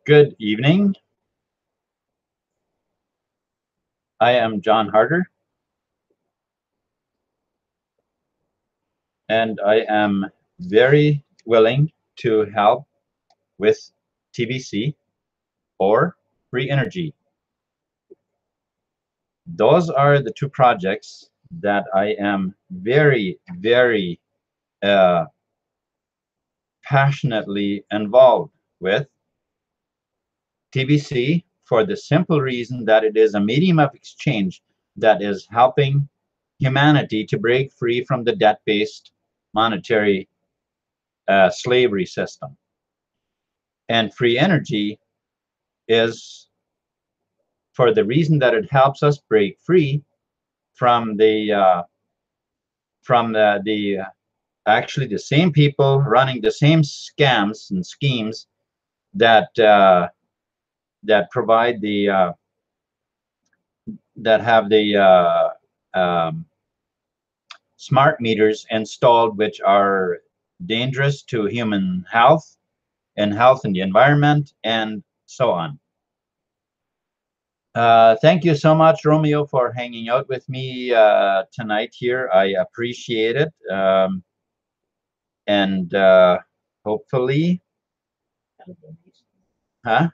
Good evening. I am John Harder, and I am very willing to help with TBC or free energy. Those are the two projects that I am very uh, passionately involved with. TBC for the simple reason that it is a medium of exchange that is helping humanity to break free from the debt-based monetary slavery system. And free energy is for the reason that it helps us break free from the actually the same people running the same scams and schemes that that provide the that have the smart meters installed, which are dangerous to human health and health in the environment and so on. Thank you so much, Romeo, for hanging out with me tonight here. I appreciate it. And hopefully, huh?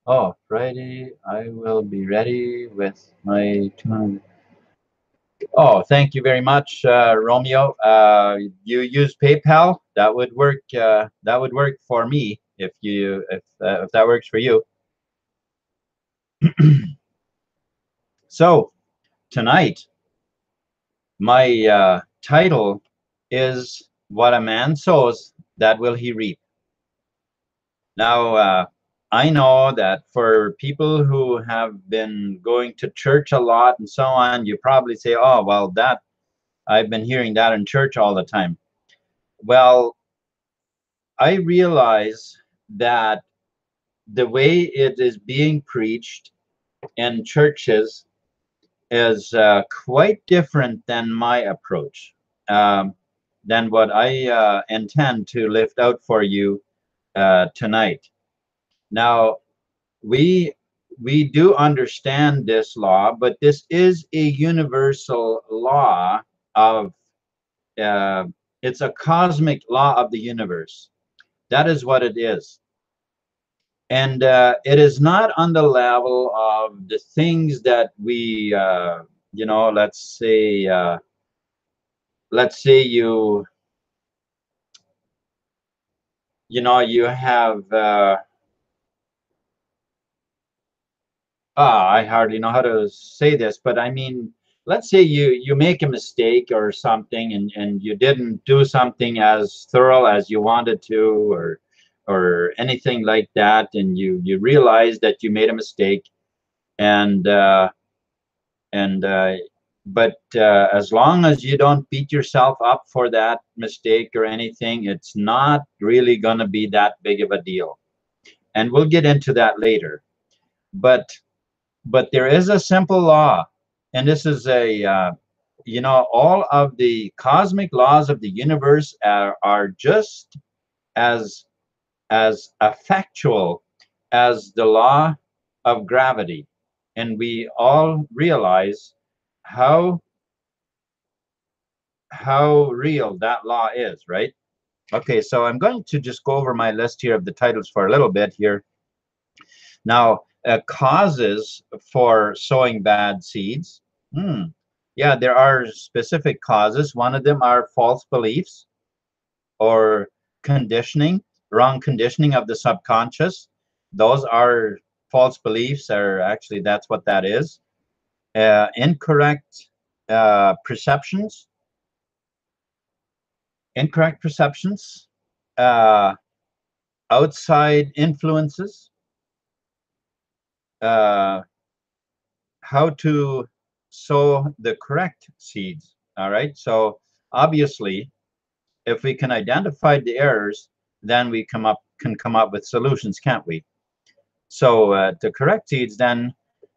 Oh, Friday, I will be ready with my 200. Oh, thank you very much, Romeo. You use PayPal? That would work. That would work for me if that works for you. So tonight, my title is "What a Man Sows, That Will He Reap." Now, I know that for people who have been going to church a lot and so on, you probably say, "Oh, well, that I've been hearing that in church all the time." Well, I realize that the way it is being preached in churches is quite different than my approach, than what I intend to lift out for you tonight. Now, we do understand this law, but this is a universal law of uh, it's a cosmic law of the universe. That is what it is. And it is not on the level of the things that we let's say you have I hardly know how to say this, but I mean, let's say you make a mistake or something, and you didn't do something as thorough as you wanted to, or anything like that, and you realize that you made a mistake, and and but as long as you don't beat yourself up for that mistake or anything, it's not really going to be that big of a deal, and we'll get into that later. But there is a simple law, and this is a all of the cosmic laws of the universe are just as effectual as the law of gravity, and we all realize how real that law is, right? Okay, so I'm going to just go over my list here of the titles for a little bit here. Now, causes for sowing bad seeds. Yeah, there are specific causes. One of them are false beliefs or conditioning, wrong conditioning of the subconscious. Those are false beliefs, or actually that's what that is. Incorrect perceptions, uh, outside influences, uh, how to sow the correct seeds. All right. So obviously, if we can identify the errors, then we can come up with solutions, can't we? So the correct seeds then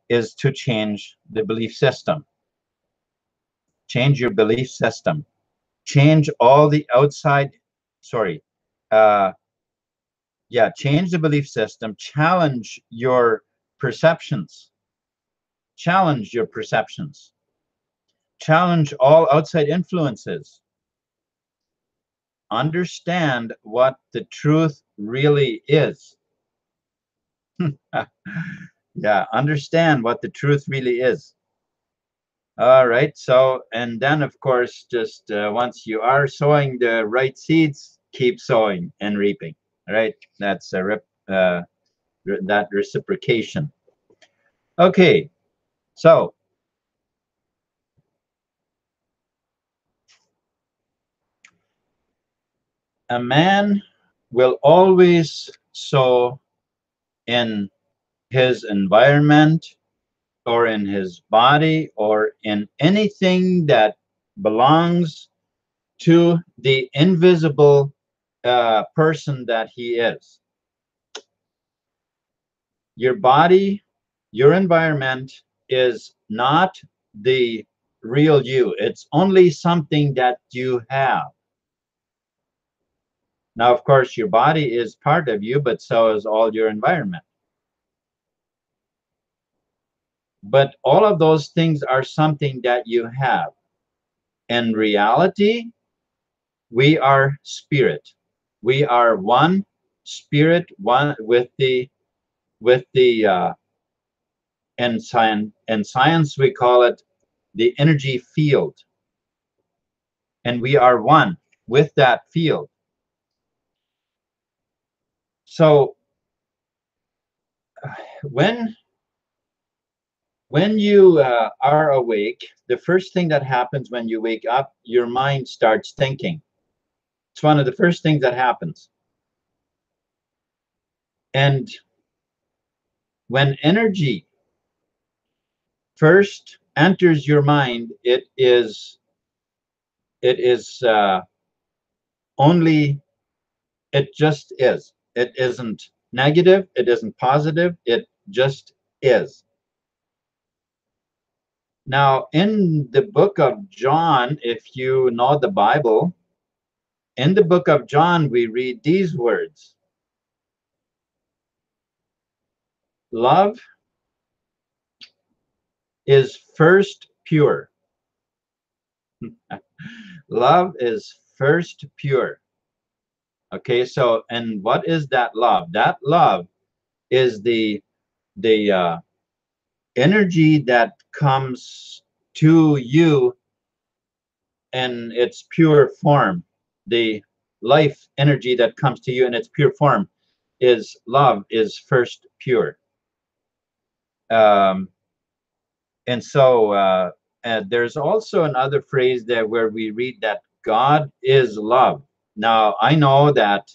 is to change the belief system. Change your belief system. Change all the outside. Sorry. Uh, Yeah, change the belief system, challenge your perceptions, challenge your perceptions, challenge all outside influences, understand what the truth really is. Yeah, understand what the truth really is. All right, so, and then of course, just once you are sowing the right seeds, keep sowing and reaping. All right, that's that reciprocation. Okay, so a man will always sow in his environment or in his body or in anything that belongs to the invisible person that he is. Your body, your environment is not the real you. It's only something that you have. Now, of course, your body is part of you, but so is all your environment. But all of those things are something that you have. In reality, we are spirit. We are one spirit, one with the in science we call it the energy field, and we are one with that field. So when you are awake, the first thing that happens when you wake up, your mind starts thinking. It's one of the first things that happens. And when energy first enters your mind, it is only, it just is. It isn't negative, it isn't positive, it just is. Now, in the book of John, if you know the Bible, in the book of John, we read these words: love is first pure. Love is first pure. Okay, so, and what is that love? That love is the energy that comes to you in its pure form. The life energy that comes to you in its pure form is love is first pure. Um, and so there's also another phrase there where we read that God is love. Now, I know that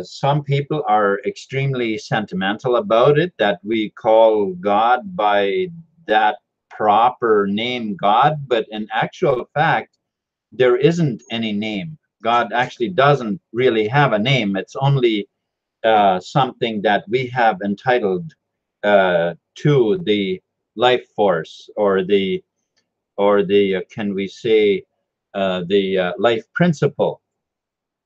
some people are extremely sentimental about it, that we call God by that proper name, God, but in actual fact, there isn't any name. God actually doesn't really have a name. It's only something that we have entitled to the life force, or the can we say the life principle,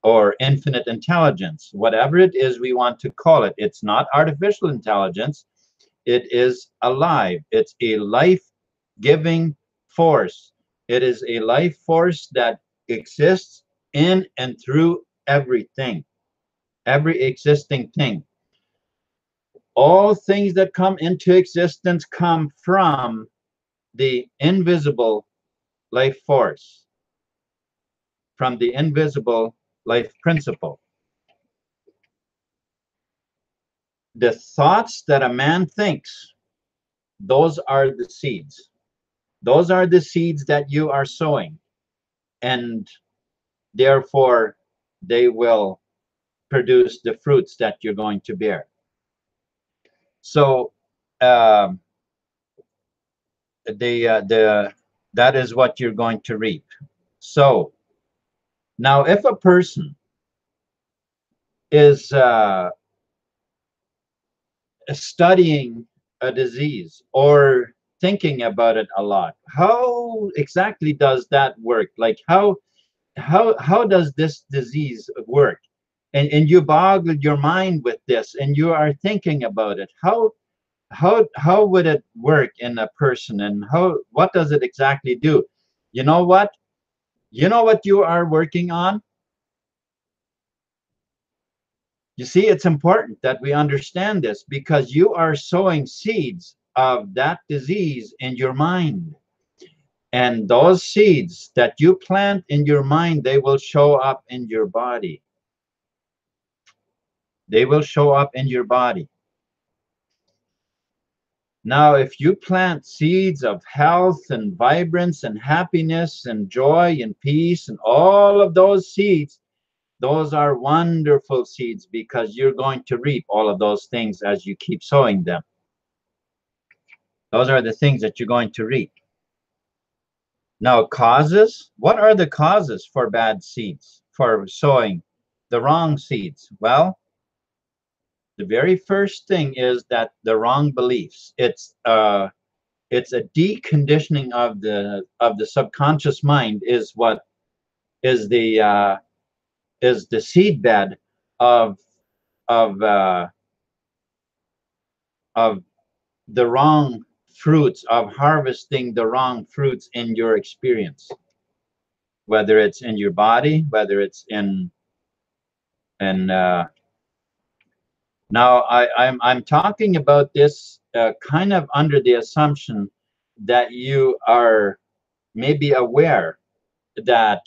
or infinite intelligence, whatever it is we want to call it. It's not artificial intelligence. It is alive. It's a life-giving force. It is a life force that exists in and through everything, every existing thing. All things that come into existence come from the invisible life force, from the invisible life principle. The thoughts that a man thinks, those are the seeds. Those are the seeds that you are sowing, and therefore they will produce the fruits that you're going to bear. So that is what you're going to reap. So now, if a person is studying a disease or thinking about it a lot, how exactly does that work? Like how does this disease work? and you boggle your mind with this, and you are thinking about it. How would it work in a person, and what does it exactly do? You know what? You know what you are working on? You see, it's important that we understand this, because you are sowing seeds of that disease in your mind. And those seeds that you plant in your mind, they will show up in your body. They will show up in your body. Now, if you plant seeds of health and vibrance and happiness and joy and peace and all of those seeds, those are wonderful seeds, because you're going to reap all of those things as you keep sowing them. Those are the things that you're going to reap. Now, causes. What are the causes for bad seeds, for sowing the wrong seeds? Well, the very first thing is that the wrong beliefs. It's a deconditioning of the subconscious mind is what is the seedbed of of uh, of the wrong fruits, of harvesting the wrong fruits in your experience, whether it's in your body, whether it's in now I'm talking about this kind of under the assumption that you are maybe aware that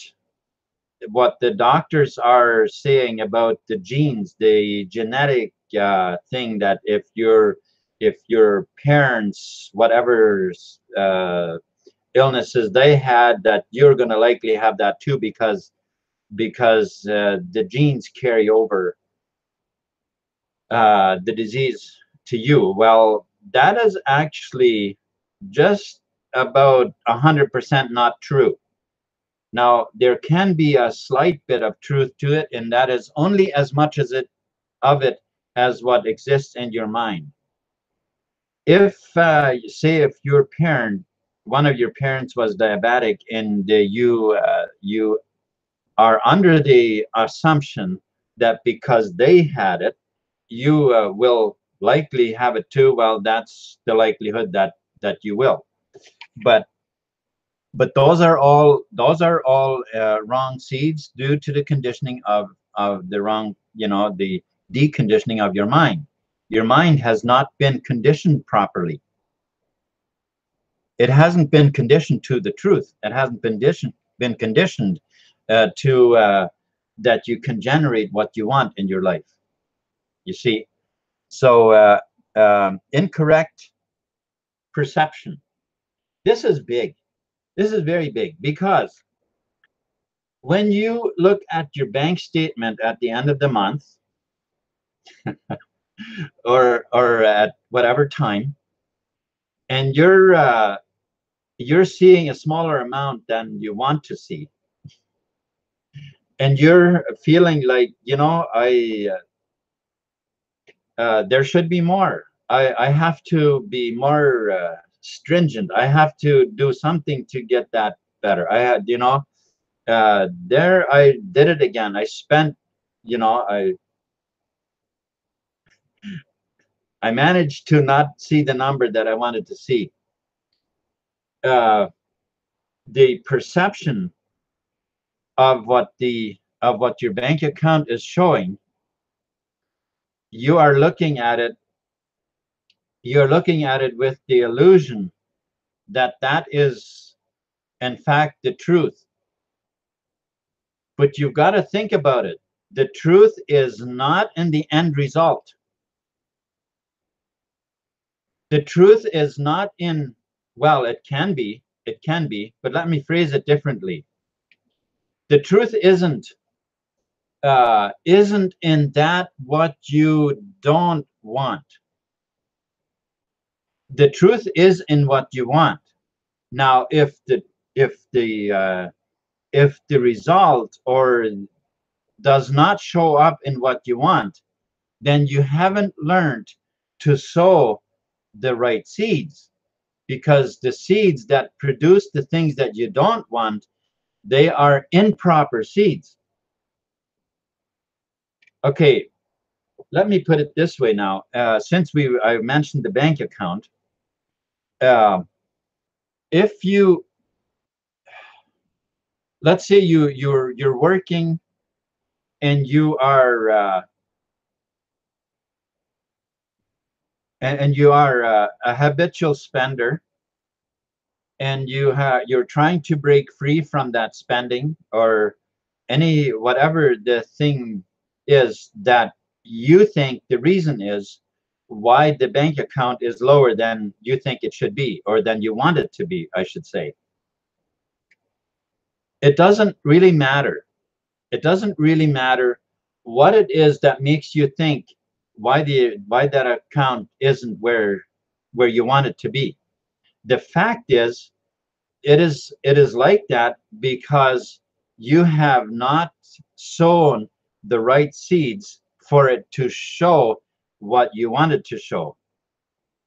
what the doctors are saying about the genes, the genetic thing, that if your parents, whatever illnesses they had, that you're going to likely have that too, because the genes carry over the disease to you. Well, that is actually just about 100% not true. Now, there can be a slight bit of truth to it, and that is only as much as of it as what exists in your mind. If say if your parent, one of your parents was diabetic, and you are under the assumption that because they had it, you will likely have it too. Well, that's the likelihood that you will. But those are all wrong seeds, due to the conditioning of the wrong, the deconditioning of your mind. Your mind has not been conditioned properly. It hasn't been conditioned to the truth. It hasn't been conditioned to that you can generate what you want in your life. You see, so incorrect perception. This is big. This is very big, because when you look at your bank statement at the end of the month, or at whatever time, and you're seeing a smaller amount than you want to see, and you're feeling like, I there should be more. I have to be more stringent. I have to do something to get that better. I had, there I did it again. I spent, I managed to not see the number that I wanted to see. Uh, the perception of what your bank account is showing, you are looking at it. You're looking at it with the illusion that that is, in fact, the truth. But you've got to think about it. The truth is not in the end result. The truth is not in, well, it can be, but let me phrase it differently. The truth isn't in that what you don't want. The truth is in what you want. Now, if the result or does not show up in what you want, then you haven't learned to sow the right seeds, because the seeds that produce the things that you don't want, they are improper seeds. Okay, let me put it this way now. Since I mentioned the bank account, uh, if you, let's say you're working and you are and you are a habitual spender, and you're trying to break free from that spending, or any whatever the thing is that you think the reason is why the bank account is lower than you think it should be, or than you want it to be, I should say. It doesn't really matter. It doesn't really matter what it is that makes you think why that account isn't where you want it to be. The fact is, it is like that because you have not sown the right seeds for it to show what you want it to show.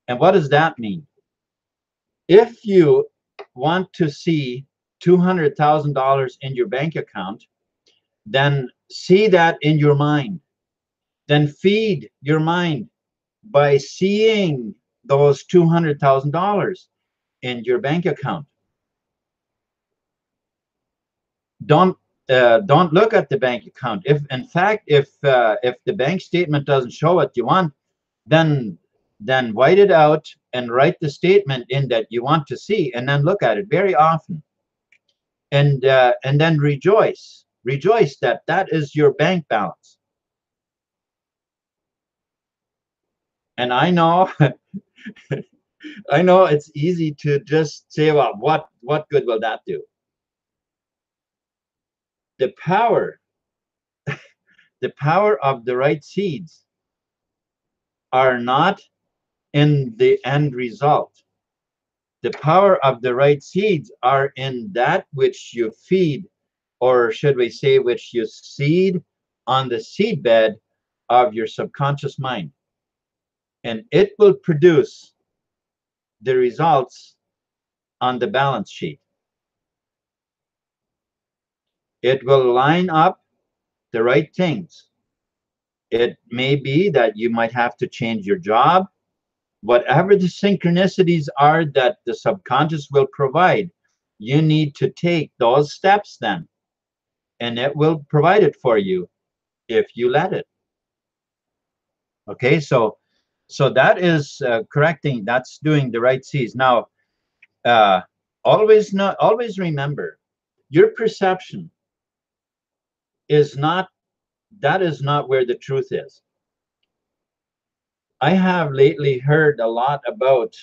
And what does that mean? If you want to see $200,000 in your bank account, then see that in your mind. Then feed your mind by seeing those $200,000 in your bank account. Don't look at the bank account. If in fact, if the bank statement doesn't show what you want, then white it out and write the statement in that you want to see, and then look at it very often, and then rejoice that that is your bank balance. And I know I know it's easy to just say, well, what good will that do? The power of the right seeds are not in the end result. The power of the right seeds are in that which you feed, or should we say, which you seed on the seed bed of your subconscious mind. And it will produce the results on the balance sheet. It will line up the right things. It may be that you might have to change your job. Whatever the synchronicities are that the subconscious will provide, you need to take those steps then, and it will provide it for you if you let it. Okay, so that is correcting. That's doing the right seeds. Now, always remember, your perception is not where the truth is. I have lately heard a lot about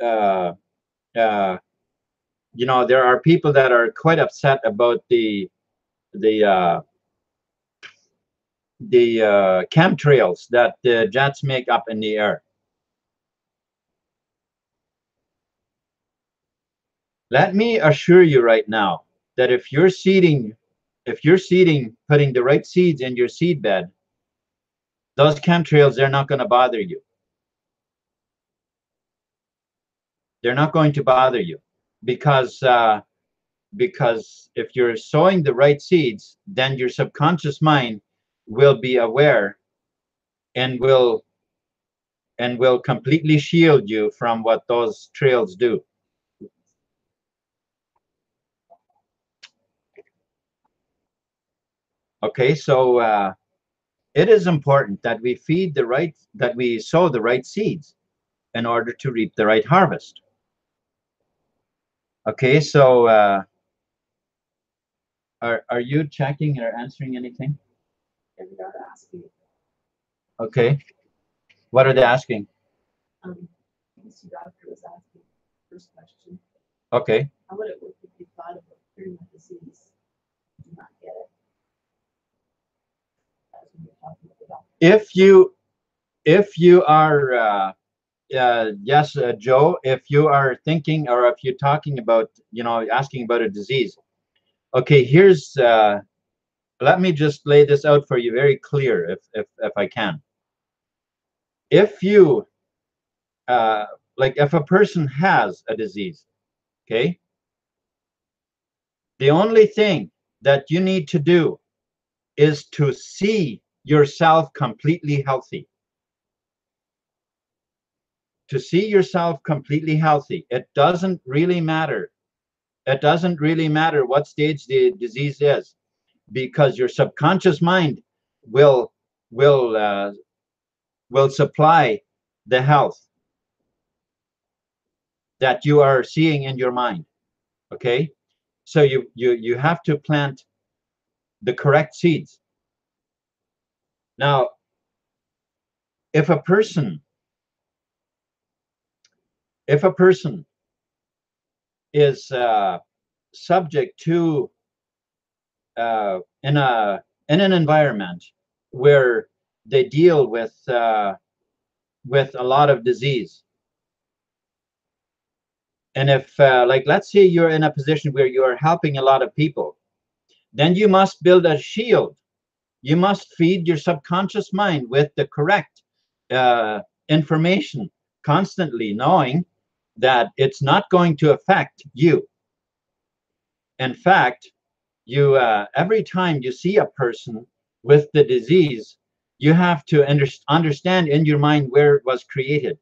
uh, uh, there are people that are quite upset about the chemtrails that the jets make up in the air. Let me assure you right now that if you're seeding, putting the right seeds in your seed bed, those chemtrails, they're not going to bother you. They're not going to bother you because if you're sowing the right seeds, then your subconscious mind will be aware and will completely shield you from what those trails do. Okay, so it is important that we sow the right seeds in order to reap the right harvest. Okay, so are you checking or answering anything? Okay, what are they asking? The doctor was asking first question. Okay. How would it work if you thought about curing the disease? Do not get it. If you are yes, Joe, if you are thinking, or if you're talking about, asking about a disease. Okay, here's let me just lay this out for you very clear, if I can. If you like, if a person has a disease, okay, the only thing that you need to do is to see yourself completely healthy. To see yourself completely healthy, it doesn't really matter. It doesn't really matter what stage the disease is, because your subconscious mind will will uh, will supply the health that you are seeing in your mind. Okay, so you have to plant the correct seeds. Now, if a person is subject to in an environment where they deal with a lot of disease, and if like, let's say you're in a position where you are helping a lot of people, then you must build a shield. You must feed your subconscious mind with the correct information constantly, knowing that it's not going to affect you. In fact, you every time you see a person with the disease, you have to understand in your mind where it was created,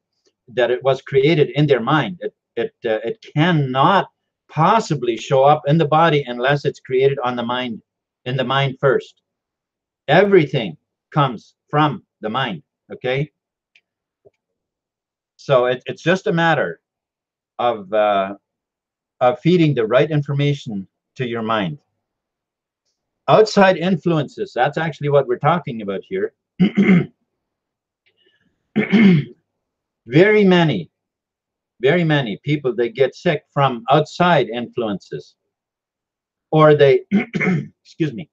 that it was created in their mind. It cannot possibly show up in the body unless it's created on the mind, in the mind first. Everything comes from the mind. Okay, so it's just a matter of feeding the right information to your mind. Outside influences, that's actually what we're talking about here. very many people, they get sick from outside influences, or they excuse me,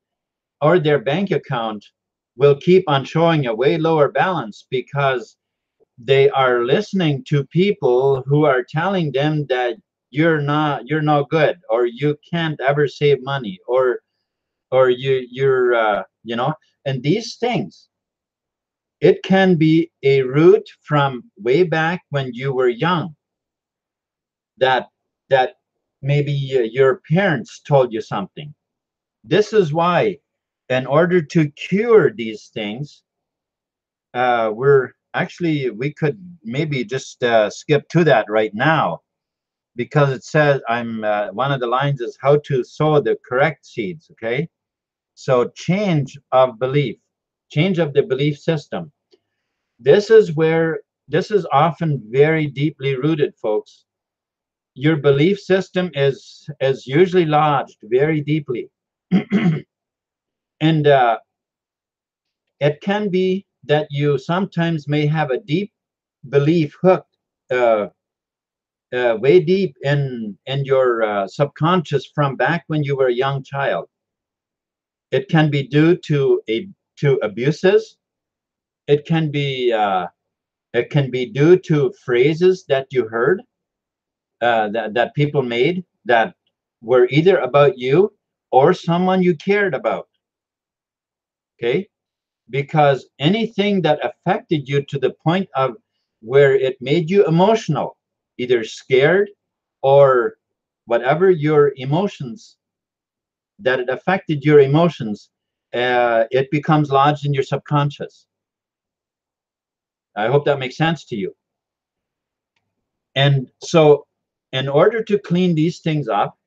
or their bank account will keep on showing a way lower balance because they are listening to people who are telling them that you're no good, or you can't ever save money, or you're and these things, it can be a root from way back when you were young, that maybe your parents told you something. This is why, in order to cure these things, we could maybe just skip to that right now, because it says, one of the lines is how to sow the correct seeds. Okay, so change of belief, change of the belief system. This is often very deeply rooted, folks. Your belief system is usually lodged very deeply, and it can be that you sometimes may have a deep belief hooked uh, way deep in your subconscious from back when you were a young child. It can be due to abuses. It can be due to phrases that you heard, that people made, that were either about you or someone you cared about. Okay, because anything that affected you to the point of where it made you emotional, either scared or whatever your emotions, that it affected your emotions, it becomes lodged in your subconscious. I hope that makes sense to you. And so, in order to clean these things up,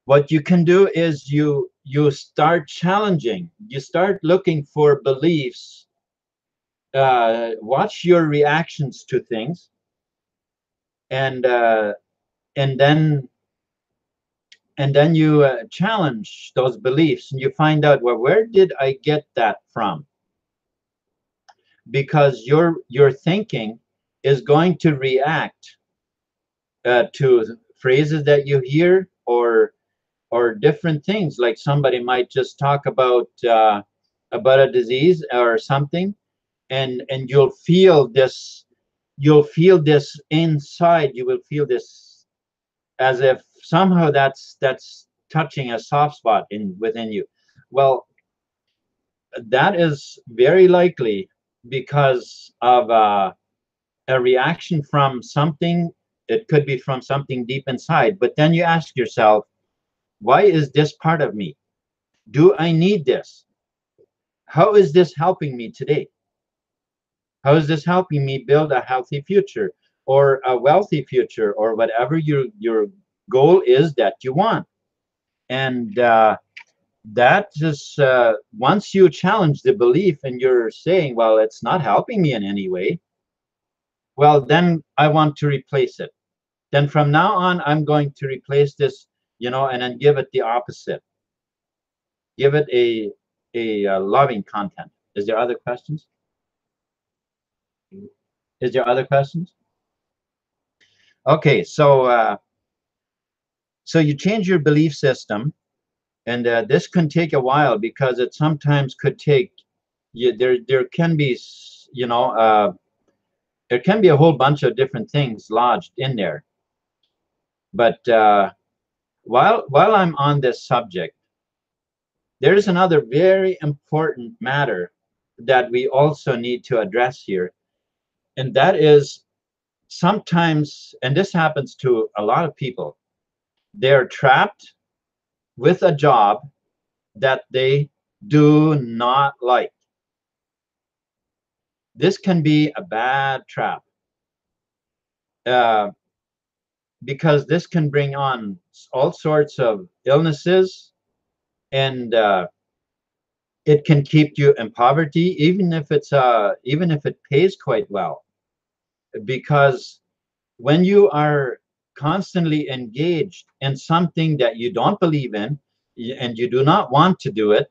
what you can do is you start challenging, you start looking for beliefs, watch your reactions to things, and uh, and then you challenge those beliefs, and you find out, well, where did I get that from? Because your thinking is going to react to phrases that you hear, or different things. Like, somebody might just talk about a disease or something, and you'll feel this inside. You will feel this as if somehow that's touching a soft spot within you. Well, that is very likely because of a reaction from something. It could be from something deep inside, but then you ask yourself, why is this part of me? Do I need this? How is this helping me today? How is this helping me build a healthy future or a wealthy future or whatever your goal is that you want? And that is once you challenge the belief and you're saying, well, it's not helping me in any way, well, then I want to replace it. Then from now on, I'm going to replace this, and then give it the opposite. Give it a loving content. Is there other questions? Is there other questions? Okay, so you change your belief system, and this can take a while because it sometimes could take. There can be, there can be a whole bunch of different things lodged in there. But while I'm on this subject, there's another very important matter that we also need to address here, and that is sometimes, and this happens to a lot of people, they're trapped with a job that they do not like. This can be a bad trap uh, because this can bring on all sorts of illnesses, and it can keep you in poverty, even if it pays quite well, because when you are constantly engaged in something that you don't believe in and you do not want to do it,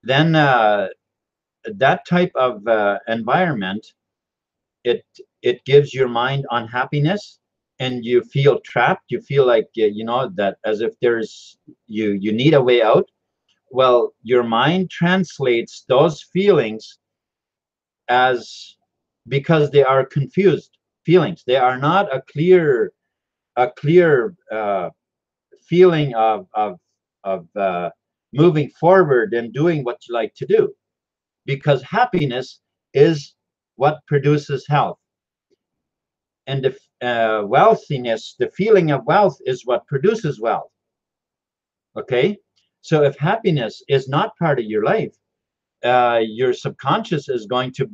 then that type of environment, it gives your mind unhappiness, and you feel trapped. You feel like that as if there's you need a way out. Well, your mind translates those feelings as, because they are confused feelings. They are not a clear feeling of moving forward and doing what you like to do, because happiness is what produces health, and the wealthiness, the feeling of wealth, is what produces wealth. Okay, so if happiness is not part of your life, your subconscious is going to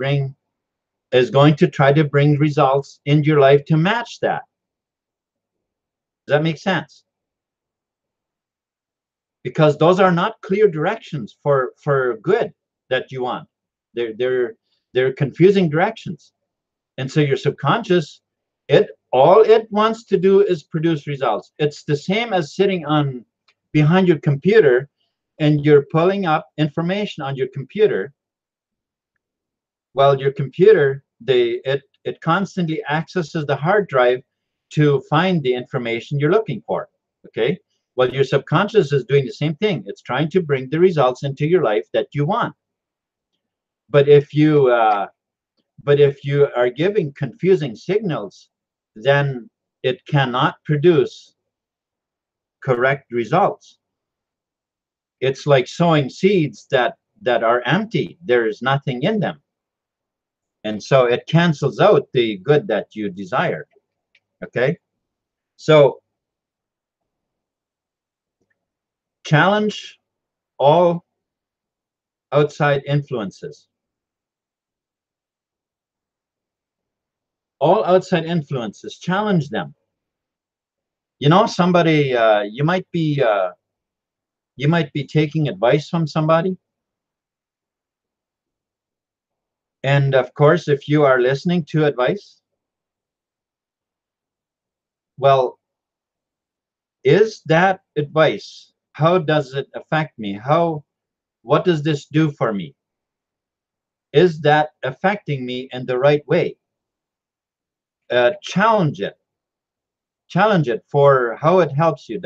try to bring results in your life to match that. Does that make sense? Because those are not clear directions for good that you want. They're confusing directions, and so your subconscious, all it wants to do is produce results. It's the same as sitting on behind your computer and you're pulling up information on your computer. Well, your computer, it constantly accesses the hard drive to find the information you're looking for. Okay, well, your subconscious is doing the same thing. It's trying to bring the results into your life that you want. But if you are giving confusing signals, then it cannot produce correct results. It's like sowing seeds that are empty. There is nothing in them, and so it cancels out the good that you desire. Okay, so challenge all outside influences. All outside influences, challenge them. Somebody, you might be taking advice from somebody, and of course, if you are listening to advice, well, is that advice, how does it affect me? What does this do for me? Is that affecting me in the right way? Challenge it for how it helps you.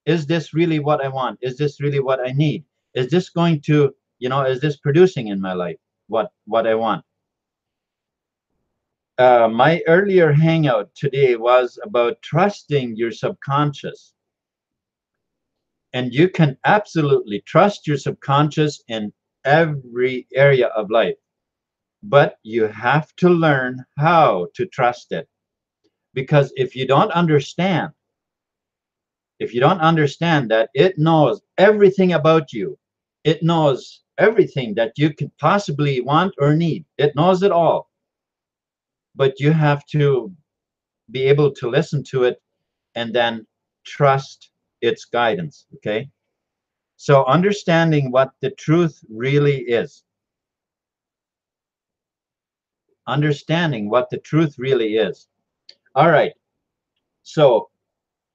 Is this really what I want? Is this really what I need? Is this going to, is this producing in my life what I want? My earlier hangout today was about trusting your subconscious. And you can absolutely trust your subconscious in every area of life. But you have to learn how to trust it. Because if you don't understand that it knows everything about you, it knows everything that you could possibly want or need. It knows it all. But you have to be able to listen to it and then trust its guidance, okay? So understanding what the truth really is. Understanding what the truth really is. All right. So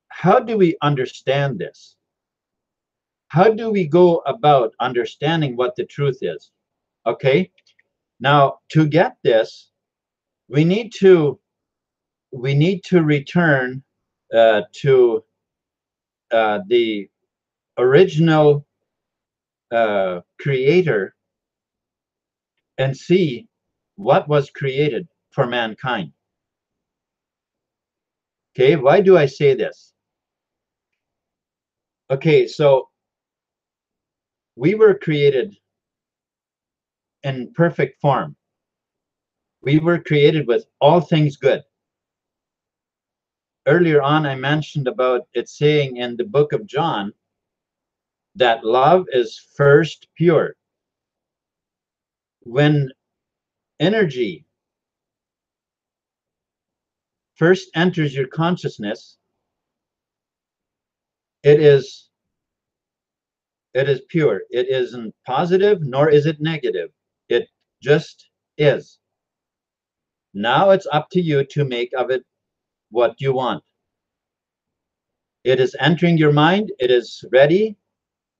how do we understand this? How do we go about understanding what the truth is? Okay. Now, to get this, we need to return to the original creator and see what was created for mankind. Okay, why do I say this? Okay, so we were created in perfect form. We were created with all things good. Earlier on, I mentioned about it saying in the book of John that love is first pure. When energy first enters your consciousness, it is pure. It isn't positive, nor is it negative. It just is. Now it's up to you to make of it what you want. It is entering your mind. It is ready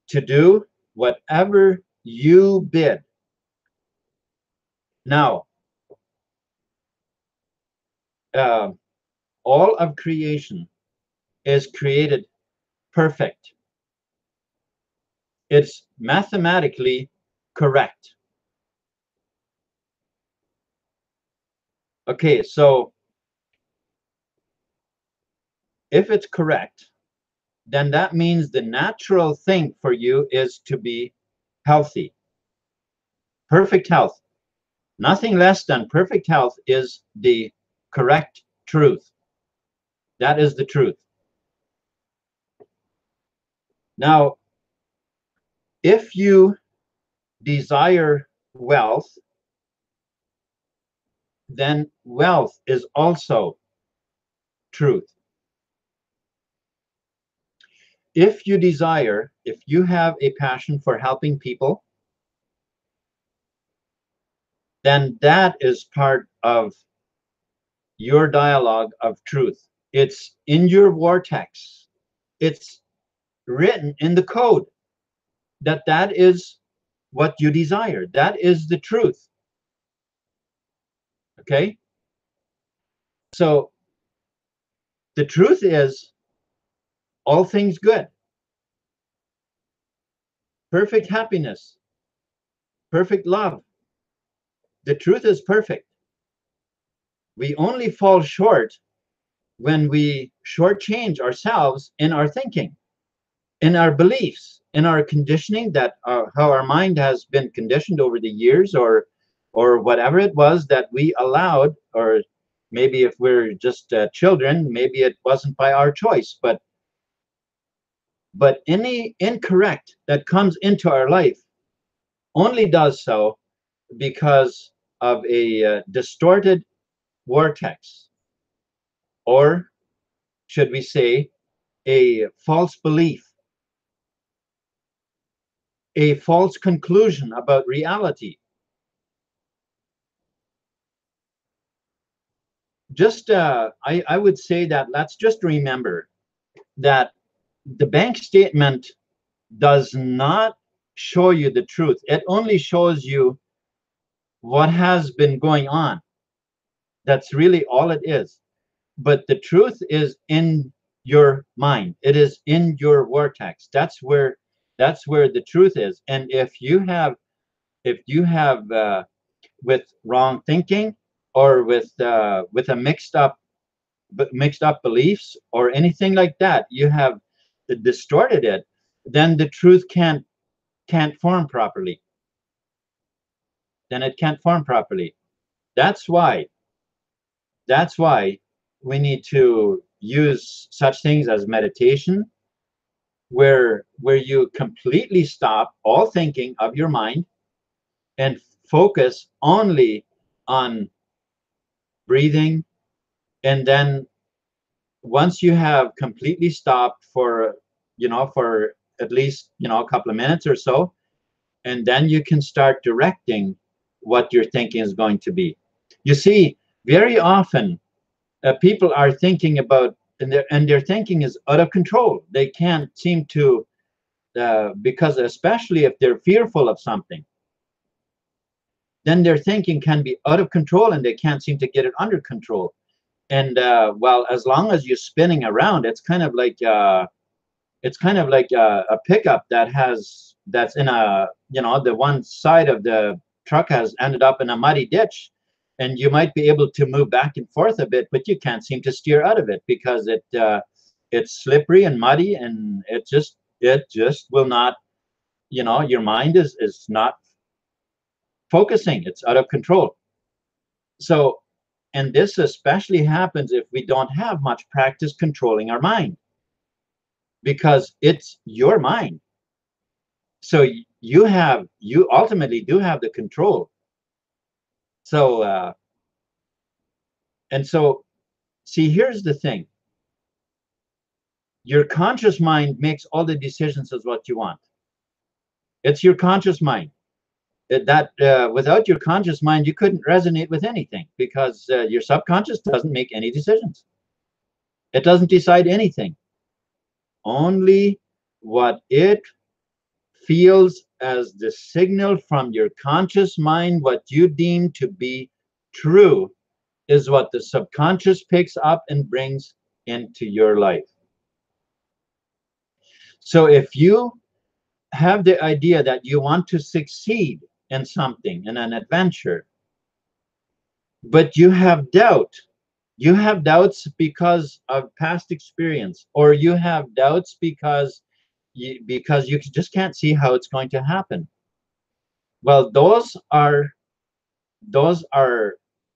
to do whatever you bid. Now, all of creation is created perfect. It's mathematically correct. Okay, so if it's correct, then that means the natural thing for you is to be healthy. Perfect health. Nothing less than perfect health is the correct truth. That is the truth. Now, if you desire wealth, then wealth is also truth. If you have a passion for helping people, then that is part of your dialogue of truth. It's in your vortex. It's written in the code that that is what you desire. That is the truth. Okay? So the truth is all things good, perfect happiness, perfect love. The truth is perfect. We only fall short when we shortchange ourselves in our thinking, in our beliefs, in our conditioning, that how our mind has been conditioned over the years, or whatever it was that we allowed, or maybe if we're just children, maybe it wasn't by our choice, but any incorrect that comes into our life only does so because of a distorted vortex, or should we say a false belief, a false conclusion about reality. Just I would say that let's just remember that the bank statement does not show you the truth. It only shows you what has been going on. That's really all it is. But the truth is in your mind. It is in your vortex. That's where the truth is. And if you have with wrong thinking, or with a mixed up beliefs, or anything like that, you have distorted it, then the truth can't form properly. Then it can't form properly. That's why we need to use such things as meditation, where you completely stop all thinking of your mind and focus only on breathing. And then once you have completely stopped for, for at least, a couple of minutes or so, and then you can start directing what your thinking is going to be. You see, very often people are thinking about, and their thinking is out of control. They can't seem to, because especially if they're fearful of something, then their thinking can be out of control and they can't seem to get it under control. And well, as long as you're spinning around, it's kind of like a pickup that's in a, the one side of the truck has ended up in a muddy ditch, and you might be able to move back and forth a bit, but you can't seem to steer out of it because it's slippery and muddy, and it just will not, your mind is not focusing. It's out of control. So, and this especially happens if we don't have much practice controlling our mind, because it's your mind. So you ultimately do have the control. So and so, see, here's the thing. Your conscious mind makes all the decisions as what you want. It's your conscious mind. Without your conscious mind, you couldn't resonate with anything, because your subconscious doesn't make any decisions. It doesn't decide anything. Only what it feels as the signal from your conscious mind, what you deem to be true, is what the subconscious picks up and brings into your life. So if you have the idea that you want to succeed in something, in an adventure, but you have doubts because of past experience, or you have doubts because you just can't see how it's going to happen. Well, those are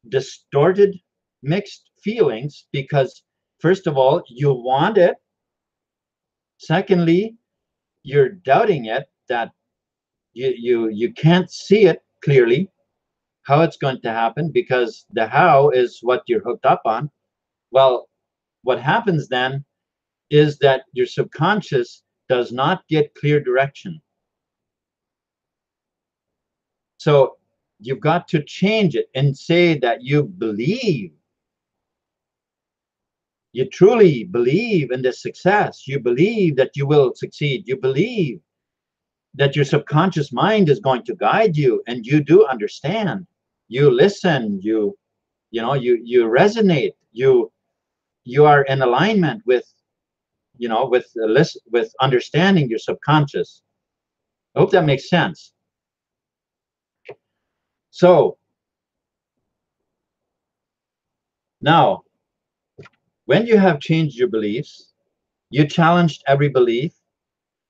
distorted, mixed feelings, because first of all, you want it. Secondly, you're doubting it, that you can't see it clearly how it's going to happen, because the how is what you're hooked up on. Well, what happens then is that your subconscious does not get clear direction. So you've got to change it and say that you truly believe in this success. You believe that you will succeed. You believe that your subconscious mind is going to guide you, and you do understand. You listen. You resonate. You are in alignment with, with understanding your subconscious. I hope that makes sense. So now, when you have changed your beliefs, you challenged every belief,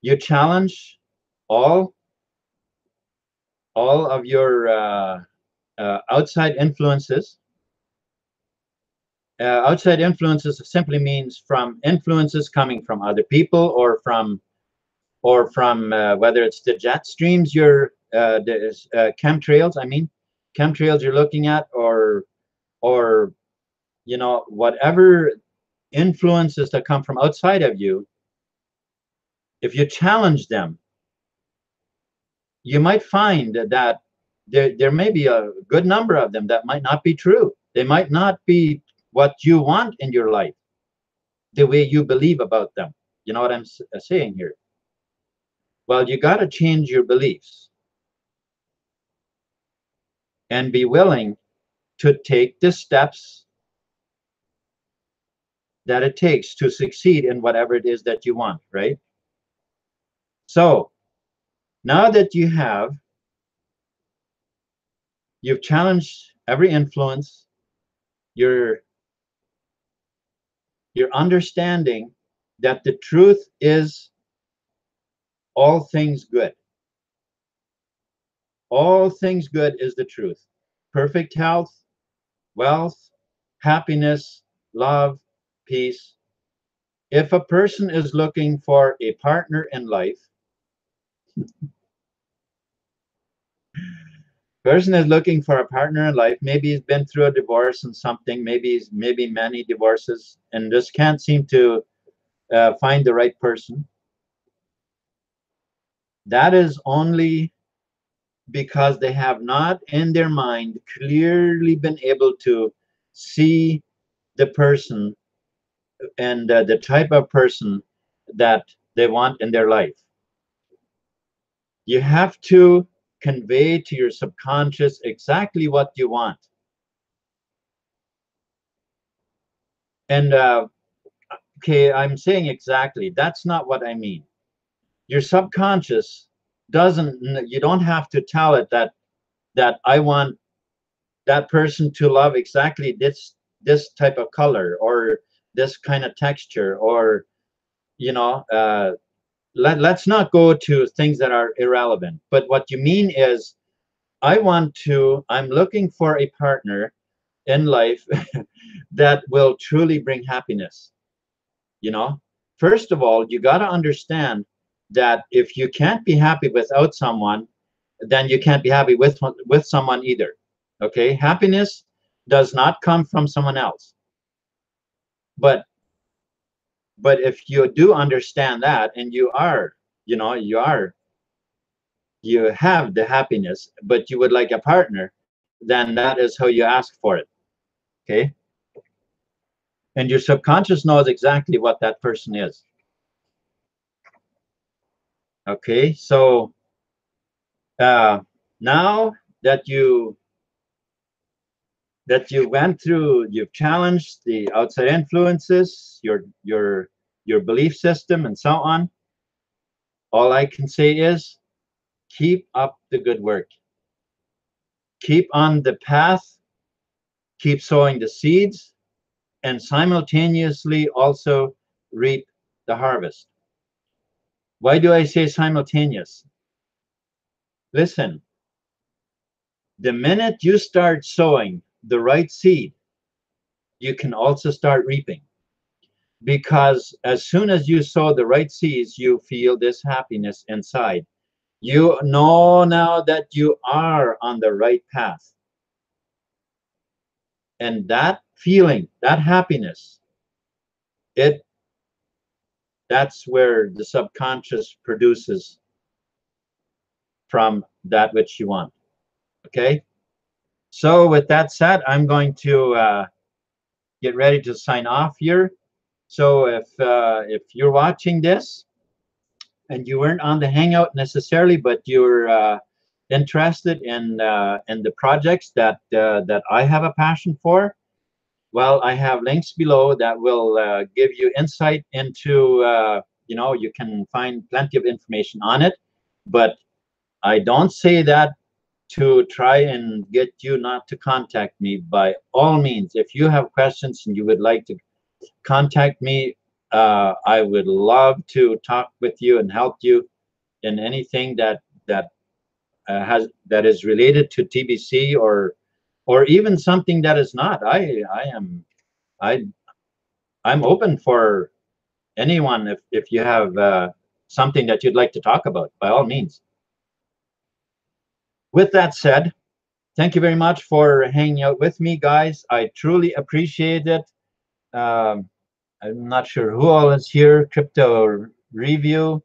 you challenge all of your outside influences. Outside influences simply means from influences coming from other people, or from whether it's the jet streams, the chemtrails. I mean, chemtrails you're looking at, or whatever influences that come from outside of you. If you challenge them, you might find that there may be a good number of them that might not be true. They might not be what you want in your life, the way you believe about them. You know what I'm saying here? Well, you got to change your beliefs and be willing to take the steps that it takes to succeed in whatever it is that you want, right? So now that you've challenged every influence, you're understanding that the truth is all things good. All things good is the truth. Perfect health, wealth, happiness, love, peace. If a person is looking for a partner in life, person is looking for a partner in life, maybe he's been through a divorce and something, maybe many divorces, and just can't seem to find the right person. That is only because they have not in their mind clearly been able to see the person and the type of person that they want in their life. You have to convey to your subconscious exactly what you want. And okay, I'm saying exactly. That's not what I mean. Your subconscious doesn't, you don't have to tell it that I want that person to love exactly this type of color or this kind of texture, or you know, let's not go to things that are irrelevant. But what you mean is, I'm looking for a partner in life that will truly bring happiness. You know, first of all, you got to understand that if you can't be happy without someone, then you can't be happy with someone either. Okay, happiness does not come from someone else. But if you do understand that, and you are, you know, you have the happiness, but you would like a partner, then that is how you ask for it. Okay, and your subconscious knows exactly what that person is. Okay, so now that you went through, you've challenged the outside influences, your belief system, and so on. All I can say is keep up the good work. Keep on the path, keep sowing the seeds, and simultaneously also reap the harvest. Why do I say simultaneous? Listen, the minute you start sowing the right seed, you can also start reaping. Because as soon as you sow the right seeds, you feel this happiness inside. You know now that you are on the right path. And that feeling, that happiness, that's where the subconscious produces from that which you want. Okay? So with that said, I'm going to get ready to sign off here. So if you're watching this and you weren't on the Hangout necessarily, but you're interested in the projects that I have a passion for, well, I have links below that will give you insight into, you know, you can find plenty of information on it. But I don't say that to try and get you not to contact me. By all means, if you have questions and you would like to contact me, I would love to talk with you and help you in anything that is related to TBC, or even something that is not. I I'm open for anyone. If you have something that you'd like to talk about, by all means. With that said, thank you very much for hanging out with me, guys. I truly appreciate it. Um, I'm not sure who all is here. Crypto Review.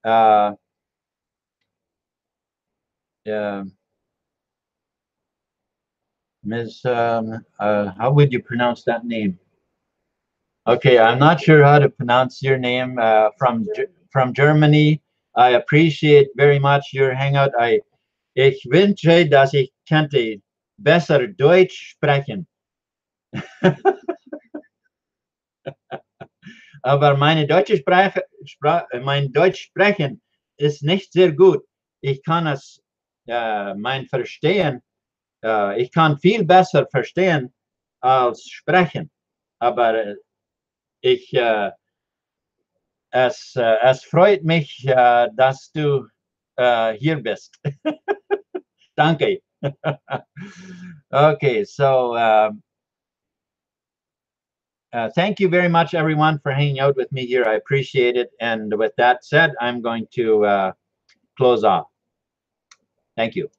Uh, uh, Ms. How would you pronounce that name? Okay, I'm not sure how to pronounce your name. From Germany. I appreciate very much your hangout. Ich wünsche, dass ich könnte besser Deutsch sprechen. Aber meine mein Deutsch sprechen ist nicht sehr gut. Ich kann es, mein Verstehen, ich kann viel besser verstehen als sprechen. Aber ich, es freut mich, dass du hier bist. Danke. Okay, so Thank you very much, everyone, for hanging out with me here. I appreciate it. And with that said, I'm going to close off. Thank you.